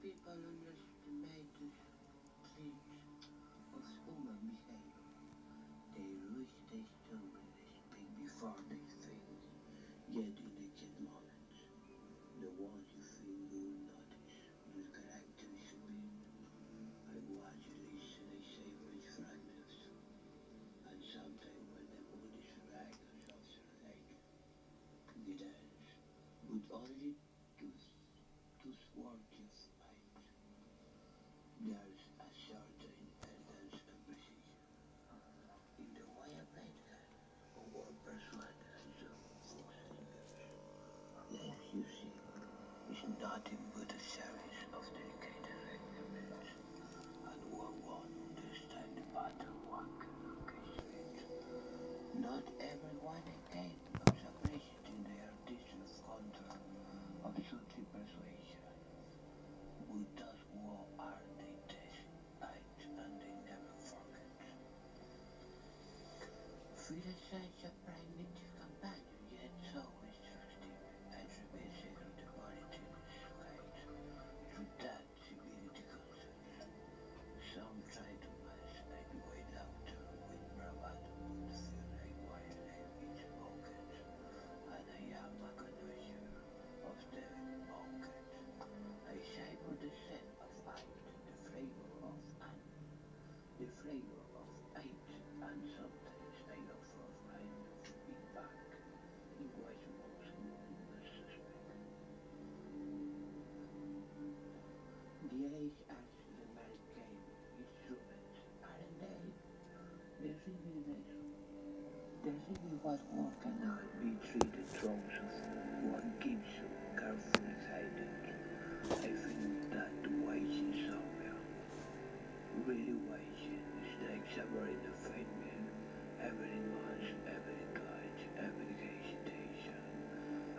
people underestimate the strength of human behavior. They rush their story, they speak before they think, yet in the kid moments, the ones you feel you will notice, your character is subdued. I watch, listen, I savor its fragments, and sometimes when the mood is right, I also like the dance, but only to thwart your fight. There's a certain elegance and precision in the way I played that, or persuade and so forces. Let you see, is nothing but a series of delicate elements, and one won't understand the pattern one can orchestrate. Not everyone is capable of appreciating the artisanal control of subtle persuasion, but those who are they test and they never forget. Feel such a primitive companion, yet so instructive, and reveals secret quality in his fate. Through that civility concerns, some try to mask like white laughter with bravado, but feel like white language spoken, and I am a connoisseur of the banquet. I savor the scent of fight, the flavor of the flavor of eight, and sometimes I offer a kind of feedback in ways most would suspect. The age as the American instruments, aren't they? The really what one cannot be treated thrones of one keeps so carefully hidden. I think that waiting somewhere, really waiting, is like savoring a fine meal. Every nuance, every touch, every hesitation,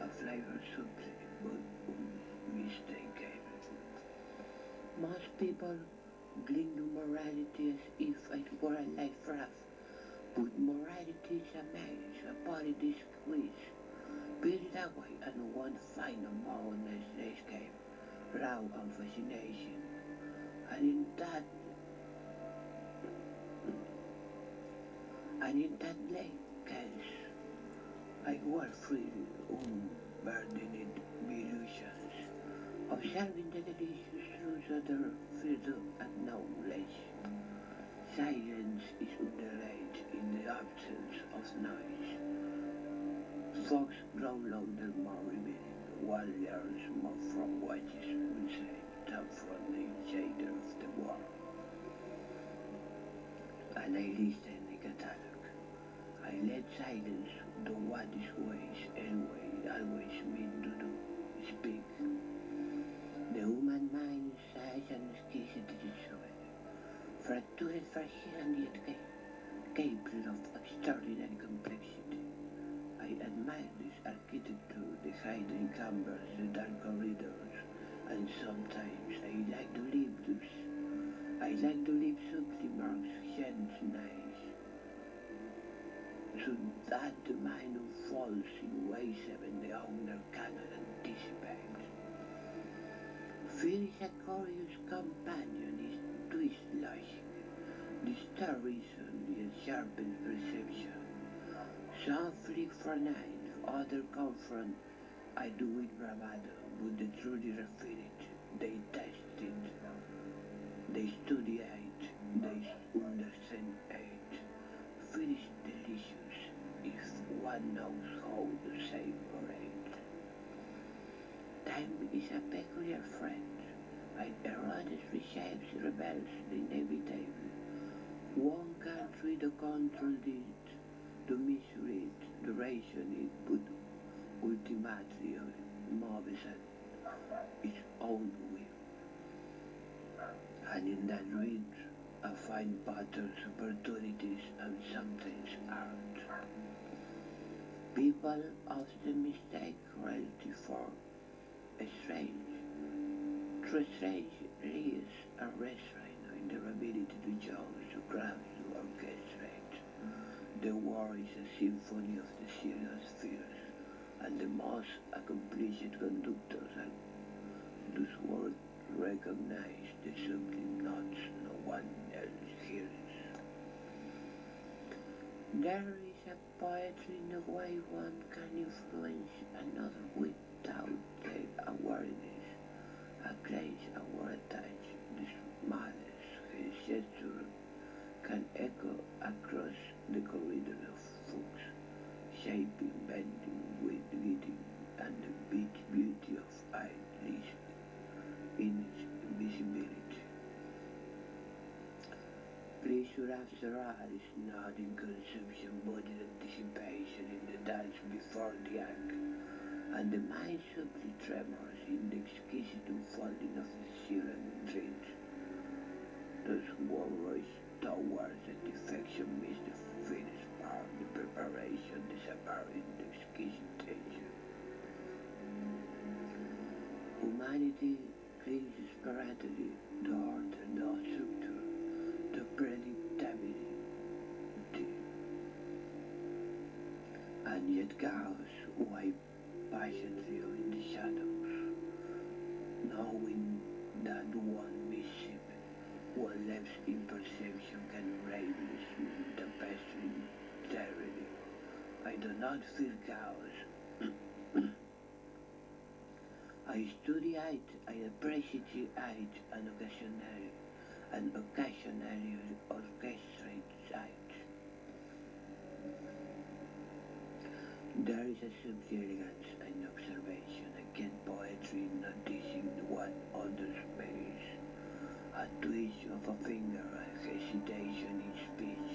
a flavor something but unmistakable. Most people cling to morality as if it were a life raft, but morality is a maze, a politics quiz. Put it that way and one find a more honest escape, raw and fascination. And in that lake case, I was free, unburdened illusions, observing the delicious truths of the freedom and knowledge. Silence is underlaid in the absence of noise. Fogs grow louder, more revealing, while learns more from what is unsaid than from the insider of the world. And I listen like a dialogue. I let silence do what is ways anyway always mean to do, speak. The human mind is such an exquisite instrument, fractured, fragile and yet capable of extraordinary complexity. I admire this architecture, the hidden chambers, the dark corridors, and sometimes I like to live those. I like to live subtly marks, chance nice, so that the mind unfolds in ways even the owner cannot anticipate. Fear is a curious companion, is twist logic, disturb reason, yet sharpens perception. Some flick for knife, others confront. I do it bravado, but they truly refine it. They test it. They study it. They understand it. Food is delicious if one knows how to savor it. Time is a peculiar friend. It erodes, reshapes, rebels the inevitable. One can try to control it, to measure it, to ration it, but ultimately moves at its own will. And in that reach, I find patterns, opportunities, and sometimes art. People often mistake reality for a strange. True strange is a restraint in their ability to judge, to craft, to orchestrate. The war is a symphony of the serious fears, and the most accomplished conductors are those who recognize the subtle notes no one else hears. There is a poetry in the way one can influence another without their awareness. A grace a word touch, the smallest gesture can echo across the corridor of folks, shaping, bending, guiding, and the beauty of art lies in its invisibility. Pleasure after all is not in consumption but in anticipation in the dance before the act, and the mind subtly tremors in the exquisite unfolding of the seared dreams. Those who rush towards the defection miss the finished part, the preparation, the separation, the exquisite tension. Humanity clings desperately to order, the structure, the predictability, and yet chaos wipe patiently in the shadows, knowing that one misstep, one lapse in perception can raise the pestering tyranny. I do not fear chaos. I study it, I appreciate it, and occasionally orchestrate it. There is a subtle elegance in observation, again poetry in noticing what others face. A twitch of a finger, a hesitation in speech.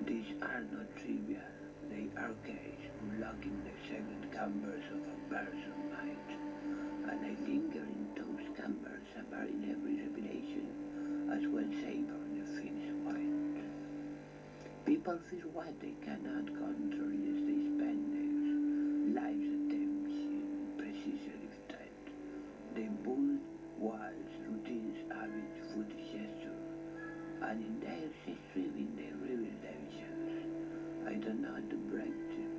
These are not trivial, they are keys, unlocking the secret chambers of a person's mind. And I linger in those chambers, savoring every revelation, as well savor the finished wine. People fear what they cannot control as they spend their lives attempting precisely that. They build walls, routines, habits, food gestures, and in their striving their revelations. I do not break them,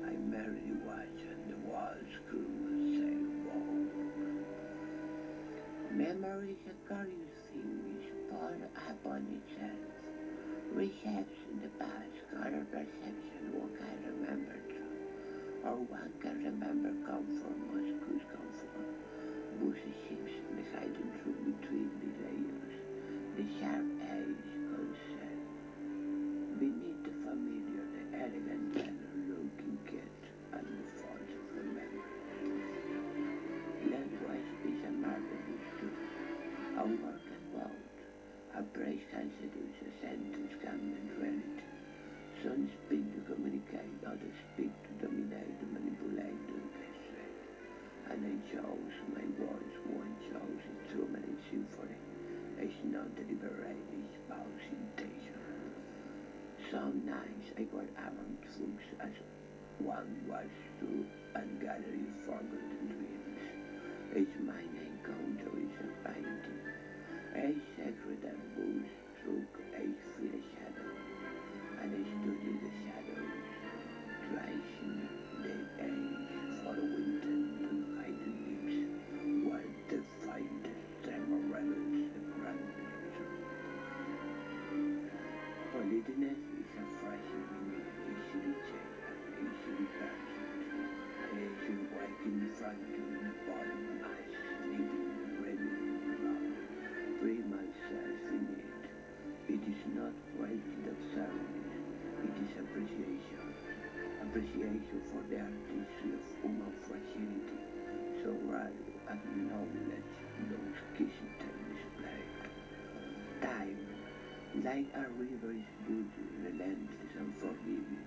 I merely watch and the walls grew and say, wow. Memory is a curious thing which poured upon itself. Reshapes in the past, color perception, one can remember truth, or one can remember comfort, Moscow's comfort. Bushy ships, the hidden truth between the layers, the sharp edge concept. Beneath the familiar, the elegant tenor looking cat, and the false of memory. Language is a marvelous tool, a work and both. A praise can seduce, a sentence can mean reality. Some speak to communicate, others speak to dominate, to manipulate, to orchestrate. And I chose my voice, one chose instrument and symphony. It's not deliberate, it's pause intention. Some nights I got among books as one was true and gallery forgotten dreams. It's mine encounter is a painting. A sacred and bush took a feel shadow, and I studied the shadows, tracing the age, following them to hidden lips, while the faintest tremor rebels the grand picture. Politeness is a fragile being, easily changed and easily perceived. I should wake in front of the bottom as sleeping, ready, round. Free myself in it. It is not gratitude of service, it is appreciation. Appreciation for the artistry of human fragility, so rather acknowledge those kissing time display. Time, like a river is good, relentless and forgiving.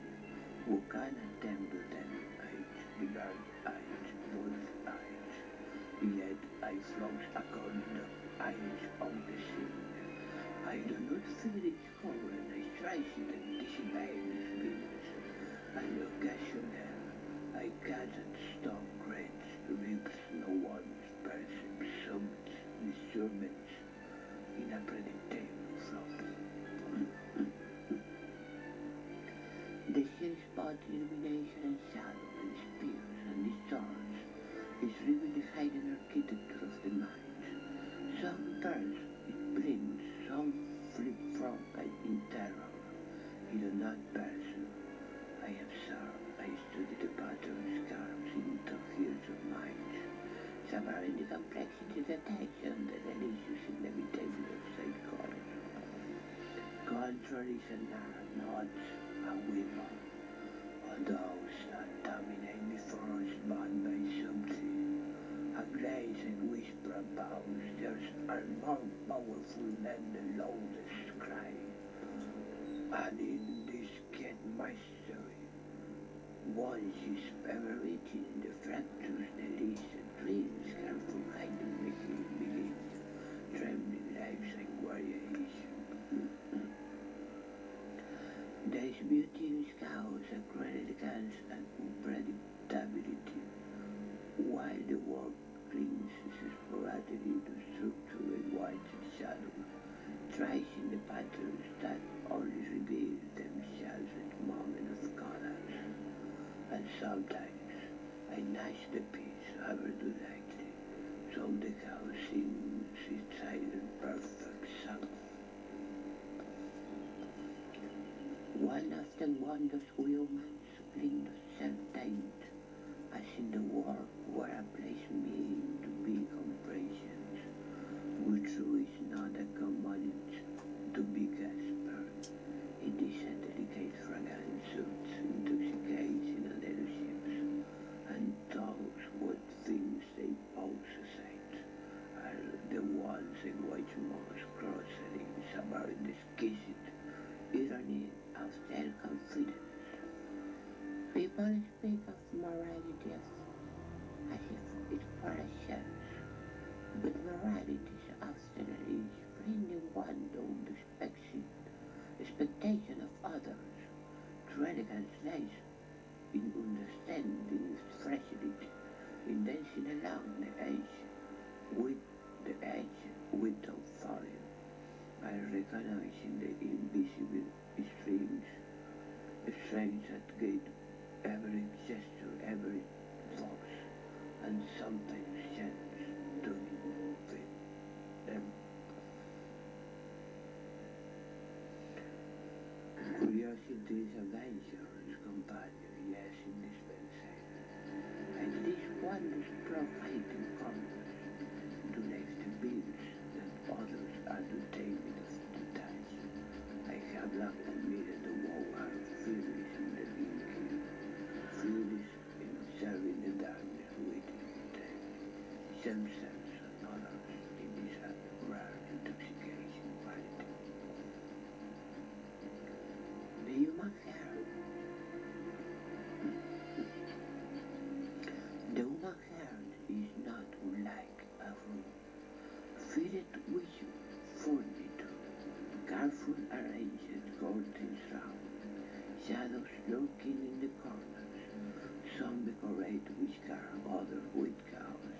Who can attempt to them age, divine age, both age. Yet I float according to age on the sea. I do not feel its current, I trace it and dissipate its bitterness. And occasionally I cut and stone grains, rips no one perceives summits, disturbance in a predictable flow. The sheer spot illumination and shadow and spears and the stars is really the hidden architecture of the mind. presentation the delicious inevitable of St. Color. Contraries are not a weapon, although dominate before us but by something. A grace and whisper postures are more powerful than the loudest cry. And in this get mystery, once is ever written the fractures, the least dreams, careful hiding begin, trembling lives and variation. There's beauty in chaos, a elegance and unpredictability, while the world clings sporadically to structure and white shadow, tracing the patterns that only reveal themselves at moment of colors. And sometimes I gnash the piece ever too lightly, so the house sings its silent perfect song. One often wonders humans cling to self-taint, as in the world where a place mean to be compressions, which is not a commodity to be gasped. It is a delicate fragrance of intoxication and elusives, and those what things they pose aside are the ones in which most groceries about the exquisite irony of their confidence. People speak of morality as if it were a chance, but morality is often is bringing one down the expectation of others, to elegance lies in understanding its fragility, in dancing along with the edge without falling, by recognizing the invisible streams that guide every gesture, every thought, and sometimes chance doing with them. Curiosity is a dangerous companion, yes, indispensable. And this wonders providing comfort to lift the bills that others are to take it of the touch. I have long admitted the woe are furious in the thinking, furious in observing the darkness waiting for them, themselves and others in this rare intoxication quality. The human heart. The human heart is not unlike a room, filled with furniture, careful arranged curtains round, shadows lurking in the corners, some decorate with care, others with chaos,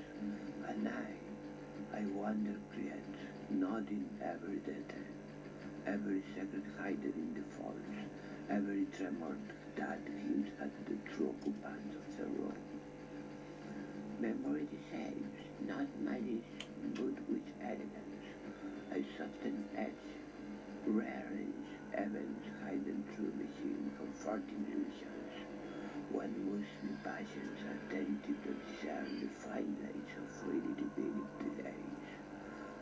and I wonder create, nodding every detail, every secret hidden in the folds, every tremor that hints at the true occupants of the room. Memory saves, not malice, but with elegance, a softened edge, rearrange events hidden through machine comforting illusions. One must be patient, attentive to discern the fine lines of reality beneath the days.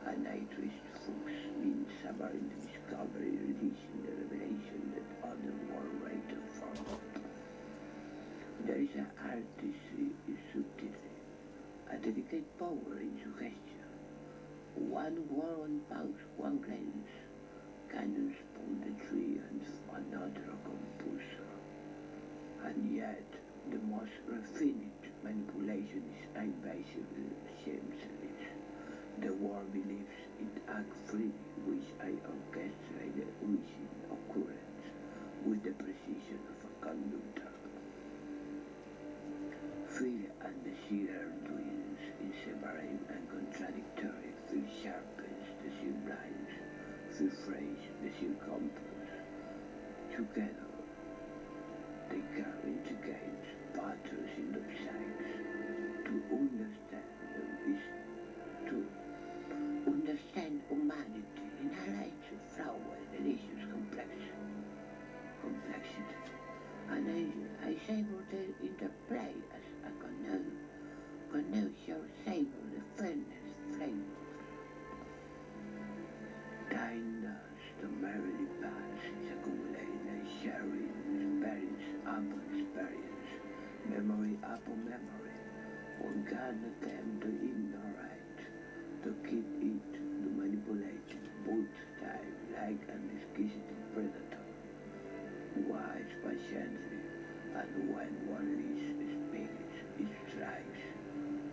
A night twist folks means summary the discovery, releasing the revelation that other world writer forgot. There is an artistry in subtlety, a delicate power in suggestion. One word, one pause, one glance can spoil the tree and another composer. And yet, the most refined manipulation is invisible shamelessness. The world believes it acts freely, which I orchestrate the wishing occurrence with the precision of a conductor. Fear and desire twins, inseparable and contradictory, fear sharpens the sublimes, fear frays the circumference. Together, they carry games, patterns in those sides. To understand them is to understand humanity in a light flower, delicious complexity. And I savor their interplay as a connoisseur savor the fairness, flavor, upon experience, memory upon memory. One can attempt to ignore it, to keep it, to manipulate it, both time like an exquisite predator. Watch patiently, and when one least speaks, it strikes,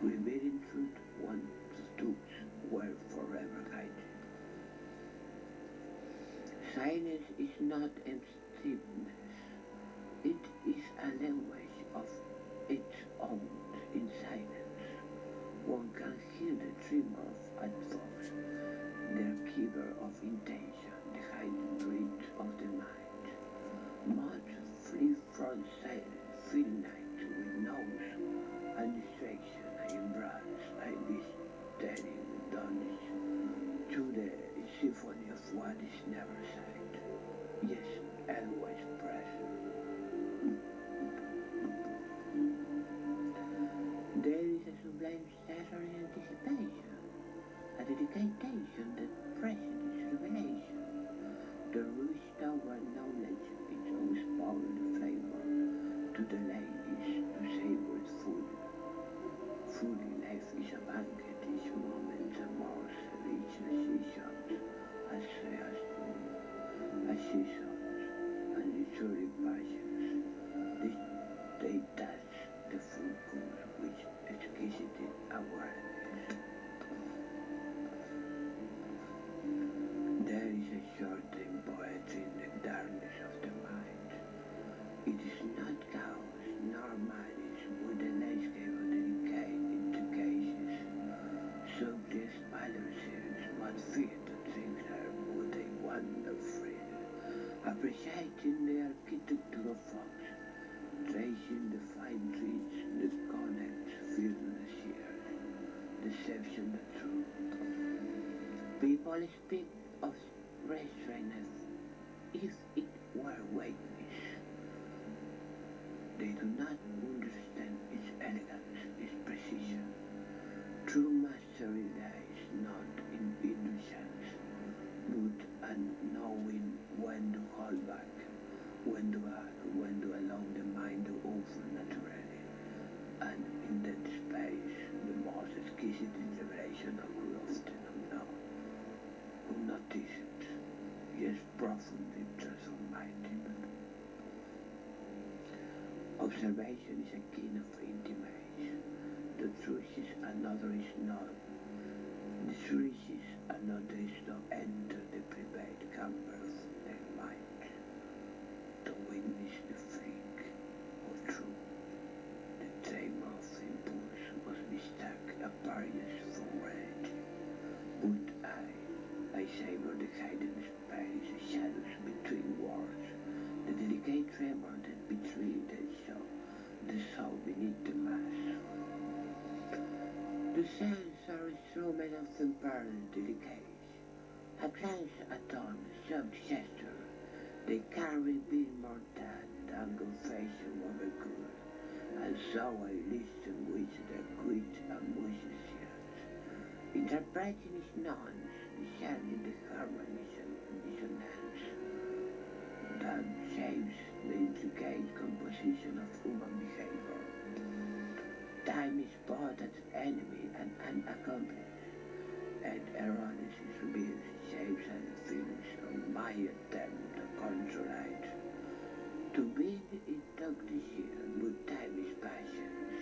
revealing truth one stoops were forever hidden. Silence is not emptiness. It is a language of its own in silence. One can hear the tremor of thoughts, the quiver of intention, the hidden breath of the mind. Much free from silence, feel night with nose and distraction. I embrace, I listening, donish to the symphony of what is never said. Yes, always present. There is a sublime statutory anticipation, a dedication that precedes revelation. The rush toward knowledge is always poured the flavor to the ladies to savor it fully. Fully life is a banquet, each moment a most rich seasons, as seasons, and literary passions. They touch the full course which exquisite awareness. There is a certain poetry in the darkness of the mind. It is not chaos nor malice, but the landscape of the decay into cases. So these adversaries must fear to think her, but they wander free, appreciating the architecture of fox, tracing the fine trees that connect fear to the shears, deception the truth. People speak of restraint as if it were weakness. They do not understand its elegance, its precision. True mastery lies not in illusions, but in knowing when to hold back, when to act, when to allow the mind to open naturally. And in that space, the most exquisite revelation occurs often unknown, unnoticed, yet profoundly transformative. Observation is a key of intimacy. The truth is another is not. The truth is another is to enter the private camber of the mind, to witness the freak or true. The tremor of impulse must mistake appearance for reality. But I savor the hidden space, the shadows between words, the delicate tremor that betrays the soul beneath the mask. The sense are instrument of temporary delicate. A glance, a tone, a soft gesture, they can reveal more than confession of a good. And so I listen with the quick and musicians. Interpreting is none, discerning the harmonies and dissonance that shapes the intricate composition of human behavior. Time is both an enemy and an accomplice, and erroneous reveals shapes and feelings of my attempt to control it. To be it took this year, but time is patience.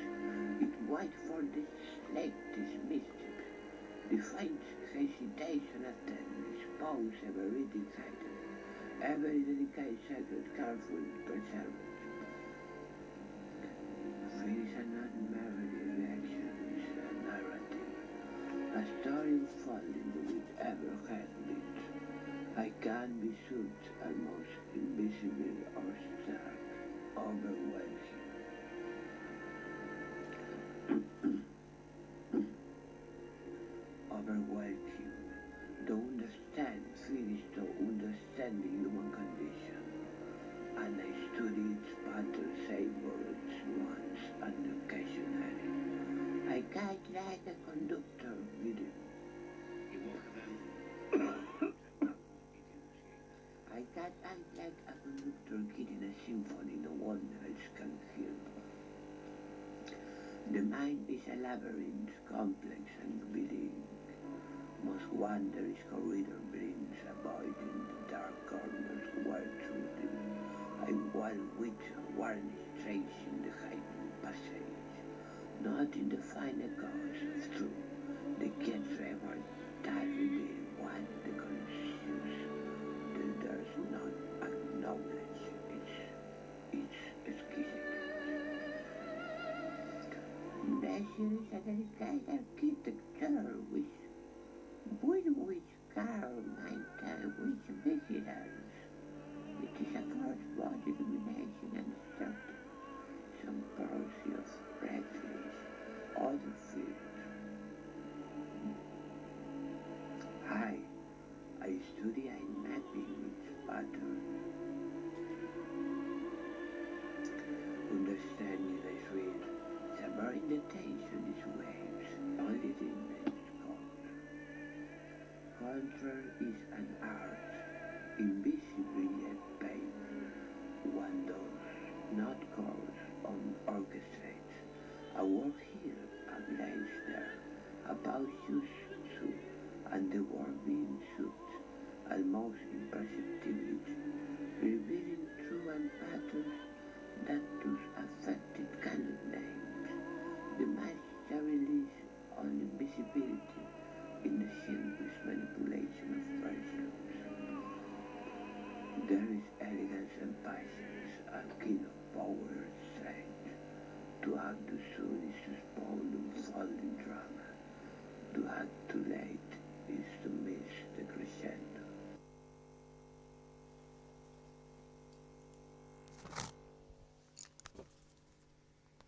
It waits for this slightest misstep, the faint hesitation at them, expose every item, every delicate secret carefully preserved. Fear is not merely reaction, it's a narrative, a story unfolding with every heartbeat. I can be soothed almost invisible or stark, overwhelming. Overwhelming. To understand fear is to understand the human condition, and I study its pattern, savor its nuance, and occasionally I guide like a conductor with it. I got like a conductor getting a symphony, no wonder I mind is a labyrinth, complex and revealing. Most wondrous corridor brings avoiding the dark corners where truth and while with warning tracing the hidden passage, not in the final cause of truth, the gets ever that reveal what the conscious that does not acknowledge its exquisite. Nature is a delicate architecture which Carl might which visitors. It is a force both illumination and destruction, some porosity of breathless, other fields. I study a mapping its pattern, understanding the thread, subverting the tension its waves, auditing its cause. Control is an art, invisibly yet paid. One does not calls on orchestrates. A work here, a place there, about shoes suit, and the world being suit, almost imperceptibly, revealing true and patterns that those affected cannot name. The magic relies on invisibility in the simplest manipulation of persons. There is elegance and patience, a kind of power and strength. To act too soon is to spoil unfolding drama. To act too late is to miss the crescendo.